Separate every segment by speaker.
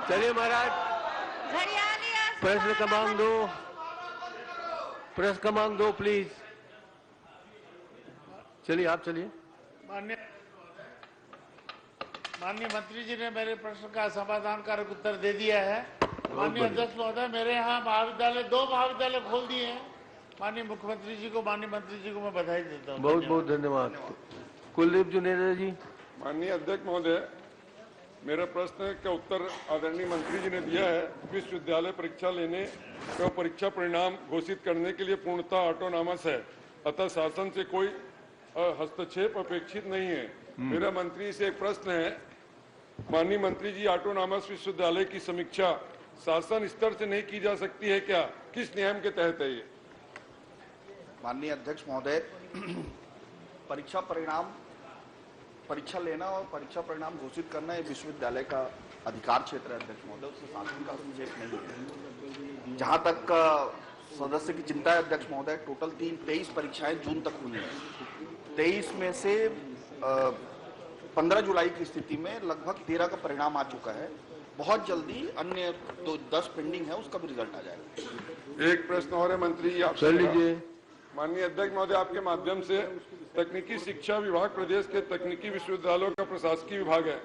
Speaker 1: चलिए महाराज, प्रश्न क्रमांक 2 प्लीज। चलिए आप चलिए।
Speaker 2: माननीय मंत्री जी ने मेरे प्रश्न का समाधानकारक उत्तर दे दिया है। माननीय अध्यक्ष महोदय, मेरे यहाँ दो महाविद्यालय खोल दिए हैं। माननीय मुख्यमंत्री जी को, माननीय मंत्री जी को मैं बधाई देता हूँ।
Speaker 1: बहुत बहुत धन्यवाद। कुलदीप जुनेजा जी।
Speaker 3: माननीय अध्यक्ष महोदय, मेरा प्रश्न का उत्तर आदरणीय मंत्री जी ने दिया है। विश्वविद्यालय परीक्षा लेने व परीक्षा परिणाम घोषित करने के लिए पूर्णतः ऑटोनॉमस है, अतः शासन से कोई हस्तक्षेप अपेक्षित नहीं है। मेरा मंत्री से एक प्रश्न है, माननीय मंत्री जी, ऑटोनॉमस विश्वविद्यालय की समीक्षा शासन स्तर से नहीं की जा सकती है क्या? किस नियम के तहत है ये?
Speaker 4: माननीय अध्यक्ष महोदय, परीक्षा लेना और परीक्षा परिणाम घोषित करना ये विश्वविद्यालय का अधिकार क्षेत्र है अध्यक्ष महोदय, उससे शासन का हस्तक्षेप नहीं है। जहां तक सदस्य की चिंता है अध्यक्ष महोदय, टोटल 23 परीक्षाएं जून तक हुई हैं। 23 में से 15 जुलाई की स्थिति में लगभग 13 का परिणाम आ चुका है। बहुत जल्दी अन्य 10 पेंडिंग है, उसका भी रिजल्ट आ जाएगा।
Speaker 3: एक प्रश्न और है मंत्री जी आपसे।
Speaker 1: लीजिए।
Speaker 3: माननीय अध्यक्ष महोदय, आपके माध्यम से तकनीकी शिक्षा विभाग प्रदेश के तकनीकी विश्वविद्यालयों का प्रशासकीय विभाग है।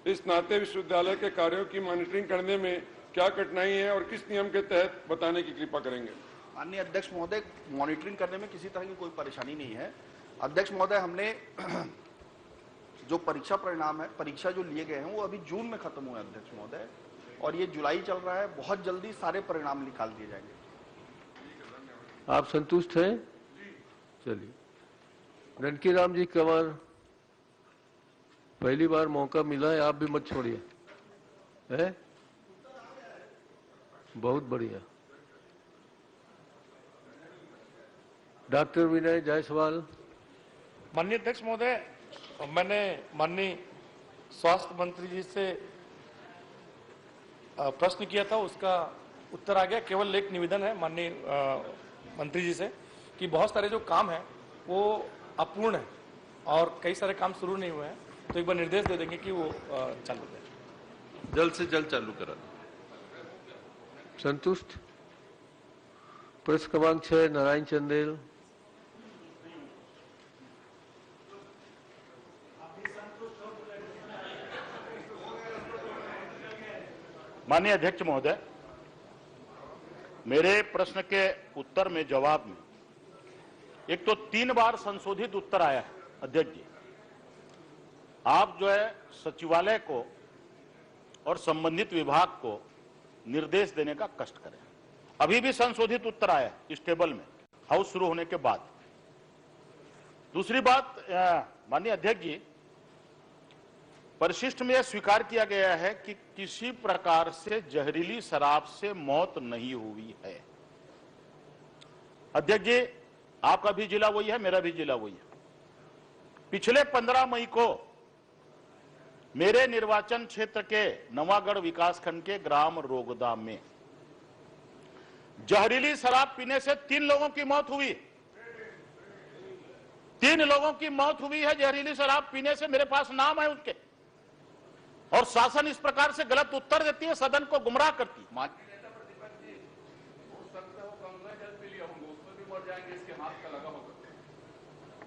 Speaker 3: इस नाते विश्वविद्यालय के कार्यों की मॉनिटरिंग करने में क्या कठिनाई है और किस नियम के तहत बताने की कृपा करेंगे?
Speaker 4: माननीय अध्यक्ष महोदय, मॉनिटरिंग करने में किसी तरह की कोई परेशानी नहीं है अध्यक्ष महोदय। हमने जो परीक्षा परिणाम है, परीक्षा जो लिए गए हैं वो अभी जून में खत्म हुए अध्यक्ष महोदय, और ये जुलाई चल रहा है। बहुत जल्दी सारे परिणाम निकाल दिए जाएंगे।
Speaker 1: आप संतुष्ट हैं? चलिए। रणकीराम जी कंवर, पहली बार मौका मिला है, आप भी मत छोड़िए। है बहुत बढ़िया। डॉक्टर विनय जायसवाल।
Speaker 5: माननीय अध्यक्ष महोदय, मैंने माननीय स्वास्थ्य मंत्री जी से प्रश्न किया था, उसका उत्तर आ गया। केवल एक निवेदन है माननीय मंत्री जी से कि बहुत सारे जो काम है वो अपूर्ण है और कई सारे काम शुरू नहीं हुए हैं, तो एक बार निर्देश दे देंगे कि वो चालू करें,
Speaker 6: जल्द से जल्द चालू करा।
Speaker 1: संतुष्ट? प्रश्न क्रमांक 6 नारायण चंदेल।
Speaker 7: माननीय अध्यक्ष महोदय, मेरे प्रश्न के उत्तर में जवाब में एक तो 3 बार संशोधित उत्तर आया है। अध्यक्ष जी, आप जो है सचिवालय को और संबंधित विभाग को निर्देश देने का कष्ट करें। अभी भी संशोधित उत्तर आया है इस टेबल में, हाउस शुरू होने के बाद। दूसरी बात, माननीय अध्यक्ष जी, परिशिष्ट में यह स्वीकार किया गया है कि किसी प्रकार से जहरीली शराब से मौत नहीं हुई है। अध्यक्ष जी, आपका भी जिला वही है, मेरा भी जिला वही है। पिछले 15 मई को मेरे निर्वाचन क्षेत्र के नवागढ़ विकासखंड के ग्राम रोगदा में जहरीली शराब पीने से 3 लोगों की मौत हुई। 3 लोगों की मौत हुई है जहरीली शराब पीने से। मेरे पास नाम है उनके। और शासन इस प्रकार से गलत उत्तर देती है, सदन को गुमराह करती है।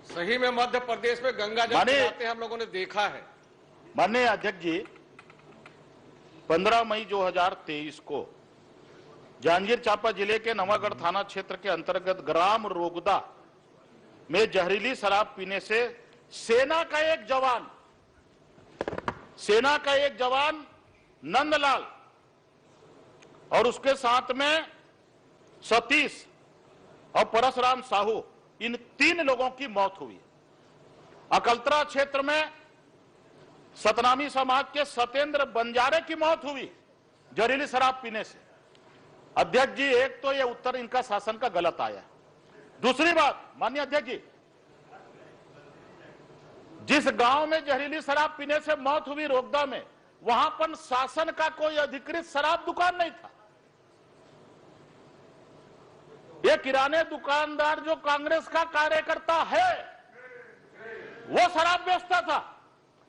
Speaker 6: सही में मध्य प्रदेश में गंगा जल पिलाते हम लोगों ने देखा है।
Speaker 7: माननीय अध्यक्ष जी, 15 मई 2023 को जांजगीर चांपा जिले के नवागढ़ थाना क्षेत्र के अंतर्गत ग्राम रोगदा में जहरीली शराब पीने से सेना का एक जवान नंदलाल और उसके साथ में सतीश और परशुराम साहू, इन 3 लोगों की मौत हुई। अकलतरा क्षेत्र में सतनामी समाज के सत्येंद्र बंजारे की मौत हुई जहरीली शराब पीने से। अध्यक्ष जी, एक तो यह उत्तर इनका शासन का गलत आया। दूसरी बात, माननीय अध्यक्ष जी, जिस गांव में जहरीली शराब पीने से मौत हुई रोगदा में, वहां पर शासन का कोई अधिकृत शराब दुकान नहीं था। यह किराने दुकानदार जो कांग्रेस का कार्यकर्ता है वो शराब बेचता था।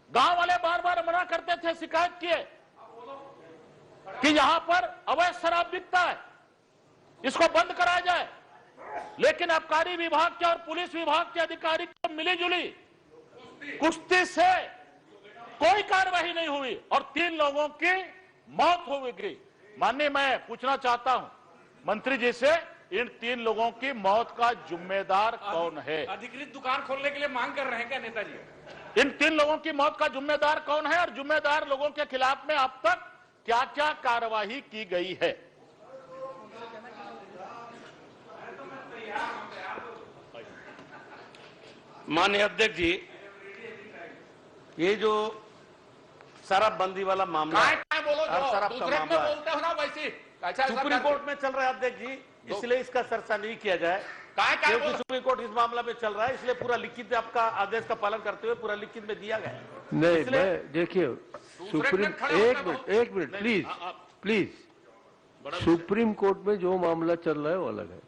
Speaker 7: गांव वाले बार बार मना करते थे, शिकायत किए। कि यहां पर अवैध शराब बिकता है, इसको बंद कराया जाए। लेकिन आबकारी विभाग के और पुलिस विभाग के अधिकारी को मिली जुली कुश्ती से कोई कार्रवाई नहीं हुई और 3 लोगों की मौत हो गई। माननीय, मैं पूछना चाहता हूं मंत्री जी से, इन 3 लोगों की मौत का जिम्मेदार कौन है?
Speaker 6: अधिकृत दुकान खोलने के लिए मांग कर रहे हैं क्या नेताजी?
Speaker 7: इन 3 लोगों की मौत का जिम्मेदार कौन है और जिम्मेदार लोगों के खिलाफ में अब तक क्या क्या कार्रवाई की गई है?
Speaker 8: माननीय अध्यक्ष जी, ये जो शराबबंदी वाला मामला है,
Speaker 6: बोलो,
Speaker 8: शराब का मामला है,
Speaker 6: बोलते हो ना वैसे
Speaker 8: सुप्रीम कोर्ट में चल रहा है अध्यक्ष जी, इसलिए इसका चर्चा नहीं किया जाए क्योंकि सुप्रीम कोर्ट इस मामला में चल रहा है, इसलिए पूरा लिखित आपका आदेश का पालन करते हुए पूरा लिखित में दिया गया है।
Speaker 1: नहीं, मैं देखिए सुप्रीम, एक मिनट प्लीज, सुप्रीम कोर्ट में जो मामला चल रहा है वो अलग है।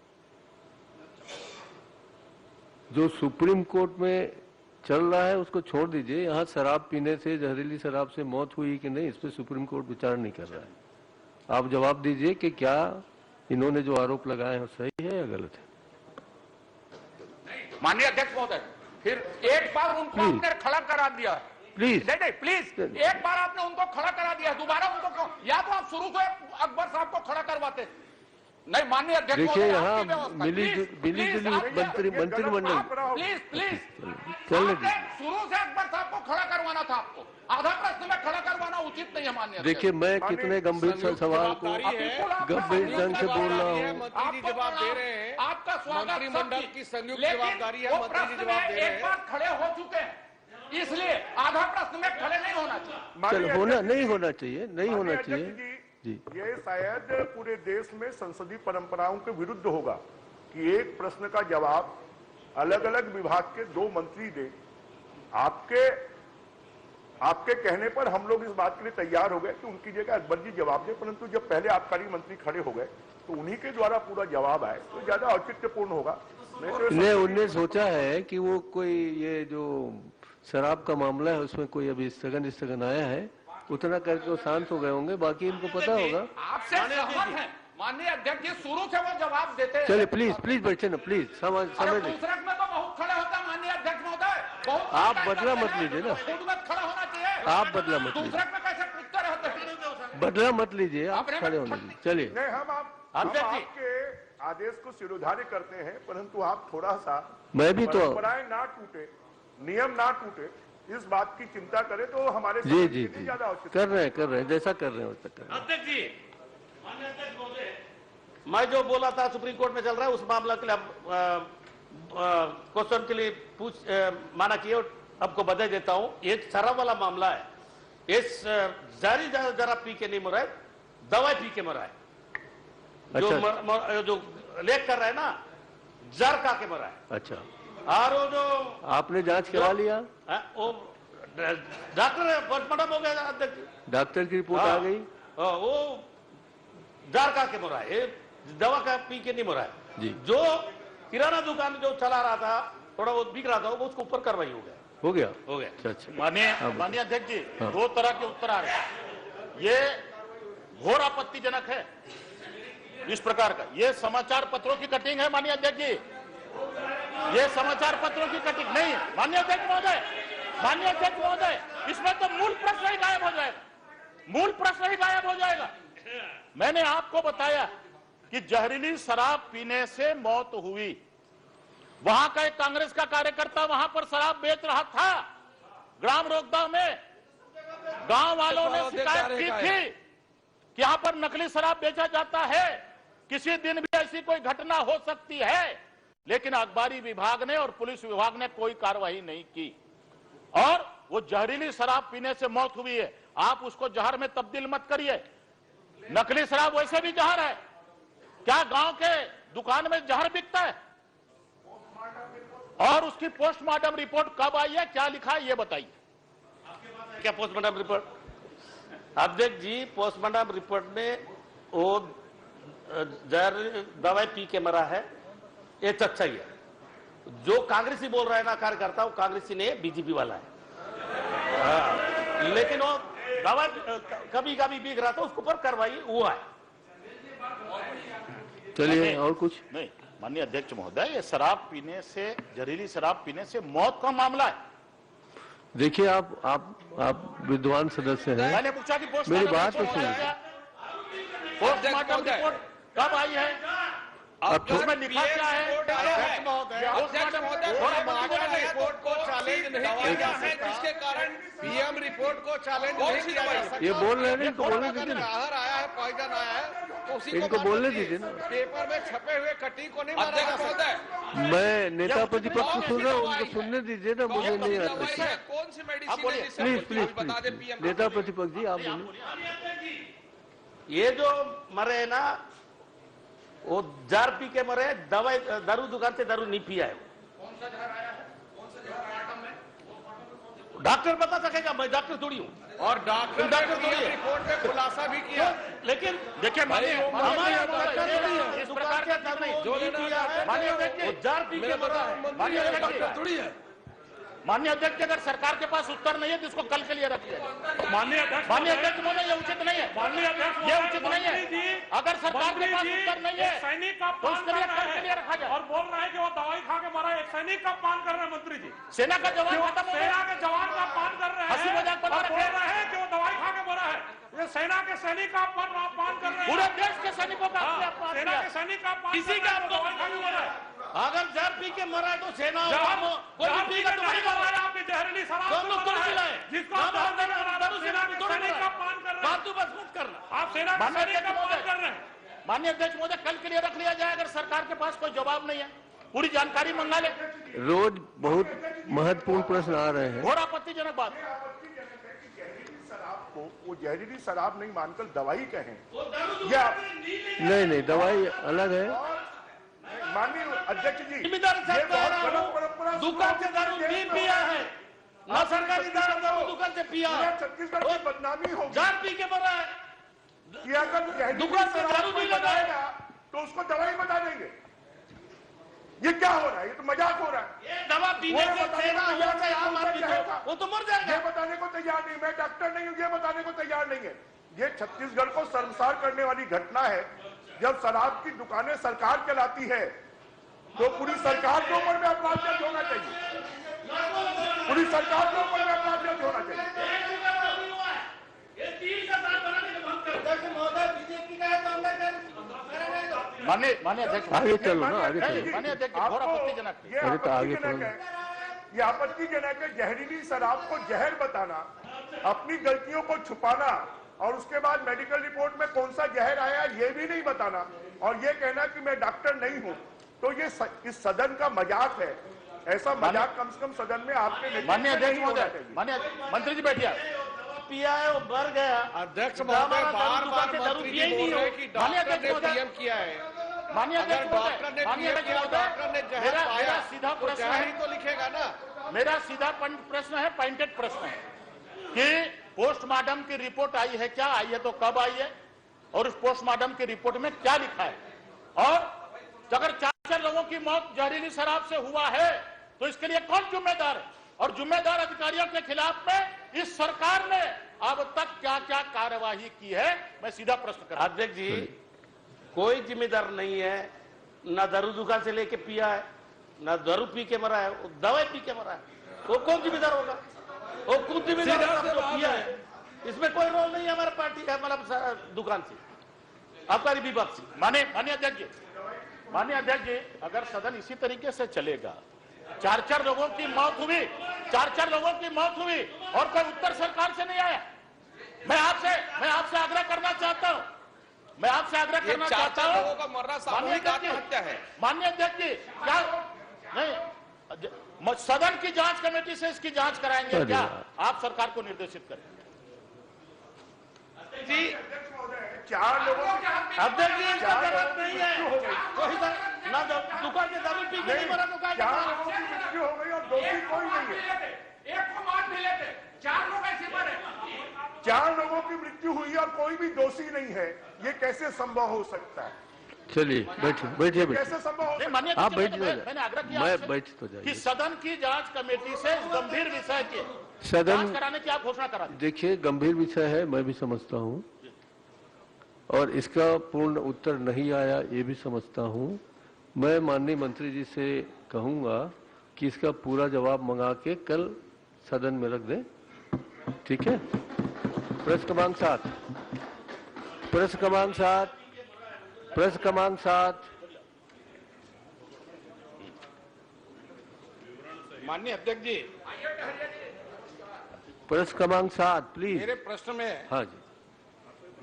Speaker 1: जो सुप्रीम कोर्ट में चल रहा है उसको छोड़ दीजिए। यहाँ शराब पीने से, जहरीली शराब से मौत हुई कि नहीं, इस पर सुप्रीम कोर्ट विचार नहीं कर रहा है। आप जवाब दीजिए कि क्या इन्होंने जो आरोप लगाए हैं सही है या गलत है?
Speaker 6: माननीय अध्यक्ष महोदय, फिर एक बार उनको आपने खड़ा करा दिया,
Speaker 1: प्लीज
Speaker 6: नहीं प्लीज, एक बार आपने उनको खड़ा करा दिया, दोबारा उनको, या तो आप शुरू से अकबर साहब को खड़ा करवाते। नहीं माननीय अध्यक्ष,
Speaker 1: देखिए यहाँ मिली जुली मंत्रिमंडल,
Speaker 6: प्लीज
Speaker 1: चलने
Speaker 6: शुरू से अकबर साहब को खड़ा करवाना था, आपको आधा प्रश्न में खड़ा करवाना उचित नहीं है माननीय।
Speaker 1: देखिए मैं कितने गंभीर सवाल को गंभीर ढंग से बोल रहा हूँ।
Speaker 6: मंत्री जी जवाब दे रहे हैं, आपका स्वागत, मंत्रिमंडल की संयुक्त जवाबदारी है, मंत्री जी जवाब दे रहे हैं। एक बार खड़े हो चुके हैं, इसलिए आधा प्रश्न में खड़े नहीं होना चाहिए।
Speaker 1: चलो नहीं होना चाहिए, नहीं होना चाहिए जी।
Speaker 9: ये शायद पूरे देश में संसदीय परंपराओं के विरुद्ध होगा कि एक प्रश्न का जवाब अलग अलग विभाग के 2 मंत्री दे। आपके कहने पर हम लोग इस बात के लिए तैयार हो गए कि उनकी जगह अकबर जी जवाब दे, परंतु जब पहले आबकारी मंत्री खड़े हो गए तो उन्हीं के द्वारा पूरा जवाब आए तो ज्यादा औचित्यपूर्ण होगा।
Speaker 1: नहीं, उनने सोचा है कि वो कोई ये जो शराब का मामला है उसमें कोई अभी स्थगन आया है, उतना करके वो शांत हो गए होंगे, बाकी इनको पता होगा।
Speaker 6: आपसे सहमत हैं माननीय अध्यक्ष जी, शुरू से वो जवाब देते हैं।
Speaker 1: चलिए प्लीज बैठे ना, प्लीज समझ
Speaker 6: दूसरे में तो बहुत खड़े होता है माननीय अध्यक्ष महोदय, बहुत
Speaker 1: आप बदला मत लीजिए ना,
Speaker 6: खुद में खड़ा होना चाहिए।
Speaker 1: आप बदला मत लीजिए,
Speaker 6: दूसरे में कैसे पूछते रहते हैं,
Speaker 1: बदला मत लीजिए, आप खड़े होने दीजिए। चलिए
Speaker 9: नहीं, हम आपके आदेश को शिरोधार्य करते हैं, परंतु आप थोड़ा सा
Speaker 1: मैं भी तो
Speaker 9: परंपराएं ना टूटे, नियम ना टूटे, इस बात की चिंता करें तो हमारे
Speaker 1: जी ज्यादा कर रहे हैं, जैसा कर रहे हैं वैसा कर रहे हैं।
Speaker 8: अध्यक्ष जी, मैं जो बोला था सुप्रीम कोर्ट में चल रहा है उस मामला के लिए क्वेश्चन के लिए माना किए, आपको बधाई देता हूं। ये शराब वाला मामला है, इस जारी जरा पी के नहीं मरा है, दवाई पी के मरा है।
Speaker 1: अच्छा।
Speaker 8: जो लेख कर रहा है ना, जर का के मरा है।
Speaker 1: अच्छा,
Speaker 8: और वो जो
Speaker 1: आपने जांच करा लिया?
Speaker 8: वो डॉक्टर पोस्टमार्टम हो गया अध्यक्ष,
Speaker 1: डॉक्टर की रिपोर्ट आ गई,
Speaker 8: वो जार का के मरा है, दवा का पी के नहीं मरा है
Speaker 1: जी।
Speaker 8: जो किराना दुकान जो चला रहा था, थोड़ा बहुत बिक रहा था, वो उसको ऊपर कार्रवाई हो गया। अच्छा।
Speaker 7: माननीय अध्यक्ष जी, 2 तरह के उत्तर आ रहे हैं। ये घोर आपत्तिजनक है इस प्रकार का, ये समाचार पत्रों की कटिंग है माननीय अध्यक्ष जी, ये समाचार पत्रों की कटिंग नहीं है माननीय अध्यक्ष महोदय, इसमें तो मूल प्रश्न ही गायब हो जाएगा, मैंने आपको बताया कि जहरीली शराब पीने से मौत हुई, वहां का एक कांग्रेस का कार्यकर्ता वहां पर शराब बेच रहा था, ग्राम रोकदा में गांव वालों ने शिकायत की थी कि यहां पर नकली शराब बेचा जाता है, किसी दिन भी ऐसी कोई घटना हो सकती है, लेकिन आबकारी विभाग ने और पुलिस विभाग ने कोई कार्रवाई नहीं की और वो जहरीली शराब पीने से मौत हुई है। आप उसको जहर में तब्दील मत करिए, नकली शराब वैसे भी जहर है। क्या गांव के दुकान में जहर बिकता है? और उसकी पोस्टमार्टम रिपोर्ट कब आई है, क्या लिखा है, ये बताइए।
Speaker 8: क्या पोस्टमार्टम रिपोर्ट? अध्यक्ष जी, पोस्टमार्टम रिपोर्ट में वो जहर दवाई पी के मरा है, ये सच्चाई है। जो कांग्रेसी बोल रहा है ना कार्यकर्ता, वो कांग्रेसी नहीं है, बीजेपी वाला है। लेकिन वो
Speaker 7: दवा कभी कभी बिक रहा था, उसके ऊपर कार्रवाई हुआ है।
Speaker 1: चलिए और कुछ
Speaker 7: नहीं माननीय अध्यक्ष महोदय, ये शराब पीने से, जहरीली शराब पीने से मौत का मामला है।
Speaker 1: देखिए, आप विद्वान सदस्य हैं,
Speaker 7: मैंने पूछा कि
Speaker 1: मेरी बात तो सुनिए।
Speaker 7: पोस्टमार्टम रिपोर्ट कब आई है?
Speaker 1: अब
Speaker 7: उसमें लिखा क्या है?
Speaker 6: रिपोर्ट को चैलेंज नहीं किया गया है, जिसके कारण पीएम रिपोर्ट को चैलेंज नहीं किया जा सकता।
Speaker 1: ये बोल रहे हैं, इनको बोलने दीजिए ना,
Speaker 6: आहर आया है, पॉइजन आया है, तो उसी को
Speaker 1: इनको बोलने दीजिए ना।
Speaker 6: पेपर में छपे हुए कटिंग को नहीं माना जा सकता।
Speaker 1: मैं नेता प्रतिपक्ष को सुन रहा हूँ, उनको सुनने दीजिए ना, मुझे नहीं आता।
Speaker 6: कौन सी मेडिसिन है जिससे
Speaker 1: प्लीज प्लीज
Speaker 6: बता दे
Speaker 1: प्लीज,
Speaker 6: पीएम।
Speaker 1: नेता प्रतिपक्ष जी आप बोलिए।
Speaker 8: ये जो मरे है ना, वो जार पी के मरे, दवाई दारू दुकान से दारू नहीं पिया है। डॉक्टर बता सकेगा, मैं डॉक्टर थोड़ी हूँ।
Speaker 6: और डॉक्टर ने रिपोर्ट में खुलासा भी किया।
Speaker 8: लेकिन
Speaker 7: देखिए
Speaker 8: हमारे
Speaker 7: इस प्रकार का
Speaker 8: जो पिया है, वो जार पी के मरा है।
Speaker 7: माननीय अध्यक्ष, अगर सरकार के पास उत्तर नहीं है तो इसको कल के लिए रखिए। माननीय अध्यक्ष महोदय, ये उचित नहीं है। माननीय अध्यक्ष, ये उचित नहीं है। अगर सरकार के पास उत्तर नहीं है
Speaker 10: सैनिक का
Speaker 7: तो उसके लिए कल के लिए रखा जाए।
Speaker 10: और बोल रहा है कि वो दवाई खा के मरा है। एक सैनिक का पान कर रहे हैं मंत्री जी,
Speaker 7: सेना का जवान खत्म हो गया,
Speaker 10: सेना के जवान का पान कर रहे
Speaker 7: हंसी
Speaker 10: हैं
Speaker 7: मजाक बना
Speaker 10: और बोल
Speaker 7: रखे हैं।
Speaker 10: रहे हैं कि वो दवाई खा के मरा है। ये सेना के सैनिक का पान कर रहे हैं।
Speaker 7: पूरे देश के सैनिकों का आपने अपमान
Speaker 10: सेना
Speaker 7: किया।
Speaker 10: के सैनिक का पान
Speaker 8: किसी
Speaker 10: कर
Speaker 8: का
Speaker 10: रहे हैं, वो दवाई खा के मरा है।
Speaker 8: अगर जार पी के मरा है तो सेना कोई
Speaker 10: जवान
Speaker 8: पी का तो
Speaker 10: नहीं मरा है, आपने जहरीली शराब से
Speaker 8: दोनों
Speaker 10: मरा है।
Speaker 8: मिलाए।
Speaker 10: जिसको आप
Speaker 8: दारू
Speaker 10: दारू करा रहे हो,
Speaker 8: दारू
Speaker 10: सेना के
Speaker 8: दोनों
Speaker 10: सैनिक
Speaker 8: मिलाए।
Speaker 10: का पान कर रहे हैं।
Speaker 8: फालतू बस मत करना।
Speaker 10: आप सेना के
Speaker 7: माननीय
Speaker 10: सैनिक का
Speaker 7: अध्यक्ष
Speaker 10: पान कर रहे हैं।
Speaker 7: माननीय अध्यक्ष महोदय, कल के लिए रख लिया जाए। अगर सरकार के पास कोई जवाब नहीं है, पूरी जानकारी मंगा ले।
Speaker 1: रोज बहुत महत्वपूर्ण प्रश्न आ रहे हैं।
Speaker 7: घोर आपत्तिजनक बात।
Speaker 9: वो जहरीली शराब नहीं मानकर दवाई कहें, या
Speaker 1: नहीं, दवाई अलग है।
Speaker 9: माननीय अध्यक्ष जी,
Speaker 8: जिम्मेदार
Speaker 9: ये
Speaker 8: साहब कह
Speaker 9: बहुत
Speaker 8: रहा
Speaker 9: गलत
Speaker 8: हूँ,
Speaker 9: परंपरा
Speaker 8: दुकान से दारू नहीं पिया है, ना सरकारी दारू दुकान से पिया
Speaker 9: पूरा
Speaker 8: है,
Speaker 9: छत्तीसगढ़ की बदनामी होगी
Speaker 8: जार पी के मरा है।
Speaker 9: कि अगर जहरीली
Speaker 8: दुकान से
Speaker 9: शराब
Speaker 8: दारू
Speaker 9: कोई
Speaker 8: नहीं लगाएगा
Speaker 9: बताएगा तो उसको दवाई बता देंगे। ये क्या हो रहा है? ये तो मजाक हो रहा है।
Speaker 8: दवा पीने
Speaker 9: वो
Speaker 8: से
Speaker 9: बताने
Speaker 8: सेना
Speaker 9: को
Speaker 8: हो
Speaker 9: तैयार
Speaker 8: चाहे आम आदमी
Speaker 9: नहीं,
Speaker 8: को, वो तो मर
Speaker 9: ये
Speaker 8: जाएगा।
Speaker 9: बताने को तैयार नहीं, मैं डॉक्टर नहीं हूँ, ये बताने को तैयार नहीं है। ये छत्तीसगढ़ को शर्मसार करने वाली घटना है। जब शराब की दुकानें सरकार चलाती है तो पूरी सरकार के ऊपर में अपराध दर्ज होना चाहिए। पूरी सरकार के ऊपर में अपराध दर्ज होना चाहिए।
Speaker 7: माननीय अध्यक्ष,
Speaker 1: आगे चलो ना, आगे चलो।
Speaker 7: माननीय अध्यक्ष, घोर आपत्तिजनक है।
Speaker 9: ये
Speaker 1: अरे तो आगे
Speaker 9: आपत्तिजनक
Speaker 1: तो-
Speaker 9: है। ये आपत्तिजनक है। जहरीली शराब को जहर बताना, अपनी गलतियों को छुपाना और उसके बाद मेडिकल रिपोर्ट में कौन सा जहर आया ये भी नहीं बताना और ये कहना कि मैं डॉक्टर नहीं हूं, तो ये इस सदन का मजाक है। ऐसा मजाक कम से कम सदन में आपके नेतृत्व
Speaker 7: माननीय
Speaker 9: में
Speaker 7: अध्यक्ष
Speaker 9: नहीं होना
Speaker 7: महोदय,
Speaker 9: चाहिए।
Speaker 7: माननीय मंत्री जी बैठिए।
Speaker 8: पिया है, वो मर गया।
Speaker 6: अध्यक्ष महोदय, बार बार मंत्री जी बोल रहे हैं कि डॉक्टर ने पीएम किया है।
Speaker 7: माननीय
Speaker 6: अगर
Speaker 7: अध्यक्ष
Speaker 6: डॉक्टर ने
Speaker 7: माननीय
Speaker 6: पीएम
Speaker 7: अध्यक्ष
Speaker 6: किया,
Speaker 7: महोदय,
Speaker 6: डॉक्टर ने जहर
Speaker 7: मेरा
Speaker 6: पाया
Speaker 7: सीधा
Speaker 6: तो
Speaker 7: प्रश्न
Speaker 6: जहर
Speaker 7: है,
Speaker 6: ही तो लिखेगा ना।
Speaker 7: मेरा सीधा प्रश्न है, पॉइंटेड प्रश्न है कि पोस्टमार्टम की रिपोर्ट आई है, क्या आई है, तो कब आई है और उस पोस्टमार्टम की रिपोर्ट में क्या लिखा है। और अगर 4 लोगों की मौत जहरीली शराब से हुआ है तो इसके लिए कौन जिम्मेदार है और जिम्मेदार अधिकारियों के खिलाफ में इस सरकार ने अब तक क्या क्या कार्यवाही की है, मैं सीधा प्रश्न कर रहा हूं।
Speaker 8: अध्यक्ष जी, कोई जिम्मेदार नहीं है। ना दारू दुकान से लेके पिया है, ना दारू पी के मरा है, वो दवाई पी के मरा है। वो कौन जिम्मेदार होगा? वो खुद जिम्मेदार होगा जो पिया है। इसमें कोई रोल नहीं है हमारा पार्टी का, मतलब दुकान से आबकारी विभाग से।
Speaker 7: माननीय अध्यक्ष जी, अगर सदन इसी तरीके से चलेगा, 4 लोगों की मौत हुई, 4 लोगों की मौत हुई और कोई उत्तर सरकार से नहीं आया। मैं आपसे आग्रह करना चाहता हूं, मैं आपसे आग्रह करना चाहता हूं।
Speaker 6: लोगों का मरना सामूहिक आत्महत्या है।
Speaker 7: माननीय अध्यक्ष जी, क्या नहीं सदन की जांच कमेटी से इसकी जांच कराएंगे क्या? आप सरकार को निर्देशित करें।
Speaker 8: जी
Speaker 9: 4 लोगों की
Speaker 8: अध्यक्ष जी, इसका जरूरत नहीं है। कोई ना दुकान से दारू पी के नहीं मरा तो क्या
Speaker 9: 4 लोगों की मृत्यु हो गई और दोषी कोई नहीं है।
Speaker 10: एक को मार मिले थे, 4 लोग ऐसे मरे।
Speaker 9: 4 लोगों की मृत्यु हुई और कोई भी दोषी नहीं है, ये कैसे संभव हो सकता है?
Speaker 1: चलिए बैठिए
Speaker 9: कैसे संभव हो सकता है?
Speaker 7: माननीय
Speaker 1: आप
Speaker 7: अध्यक्ष
Speaker 1: बैठ
Speaker 7: जी,
Speaker 1: जाइए।
Speaker 7: मैंने आग्रह किया
Speaker 1: मैं
Speaker 7: आपसे
Speaker 1: बैठ तो जाइए।
Speaker 7: कि सदन की जांच कमेटी से इस गंभीर विषय के
Speaker 1: सदन
Speaker 7: जांच कराने की आप घोषणा करा दी।
Speaker 1: देखिए, गंभीर विषय है, मैं भी समझता हूं, और इसका पूर्ण उत्तर नहीं आया ये भी समझता हूं। मैं माननीय मंत्री जी से कहूंगा कि इसका पूरा जवाब मंगा के कल सदन में रख दें। ठीक है। प्रश्न क्रमांक 7, प्रश्न क्रमांक 7, प्रश्न क्रमांक 7।
Speaker 6: माननीय अध्यक्ष जी,
Speaker 1: प्रश्न क्रमांक 7 प्लीज।
Speaker 6: मेरे प्रश्न में
Speaker 1: हाँ जी,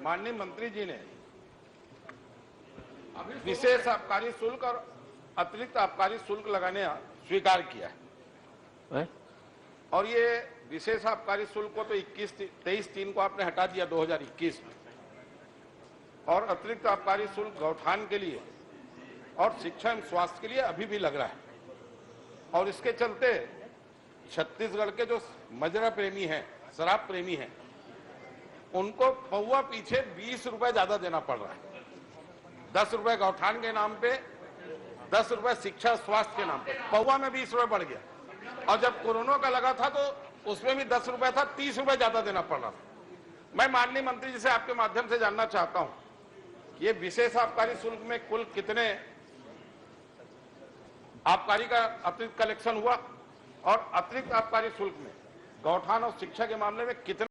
Speaker 6: माननीय मंत्री जी ने विशेष आबकारी शुल्क और अतिरिक्त आबकारी शुल्क लगाने स्वीकार किया है। और ये विशेष आबकारी शुल्क को तो 23/3 को आपने हटा दिया 2021 में, और अतिरिक्त आबकारी शुल्क गौठान के लिए और शिक्षा एवं स्वास्थ्य के लिए अभी भी लग रहा है। और इसके चलते छत्तीसगढ़ के जो मजरा प्रेमी हैं, शराब प्रेमी हैं, उनको पौवा पीछे 20 रुपए ज्यादा देना पड़ रहा है। 10 रुपए गौठान के नाम पे, 10 रुपए शिक्षा स्वास्थ्य के नाम पे, पौवा में 20 रुपए बढ़ गया। और जब कोरोना का लगा था तो उसमें भी 10 रुपए था, 30 रुपए ज्यादा देना पड़ रहा था। मैं माननीय मंत्री जी से आपके माध्यम से जानना चाहता हूं, ये विशेष आबकारी शुल्क में कुल कितने आबकारी का अतिरिक्त कलेक्शन हुआ, और अतिरिक्त आबकारी शुल्क में गौठान और शिक्षा के मामले में कितने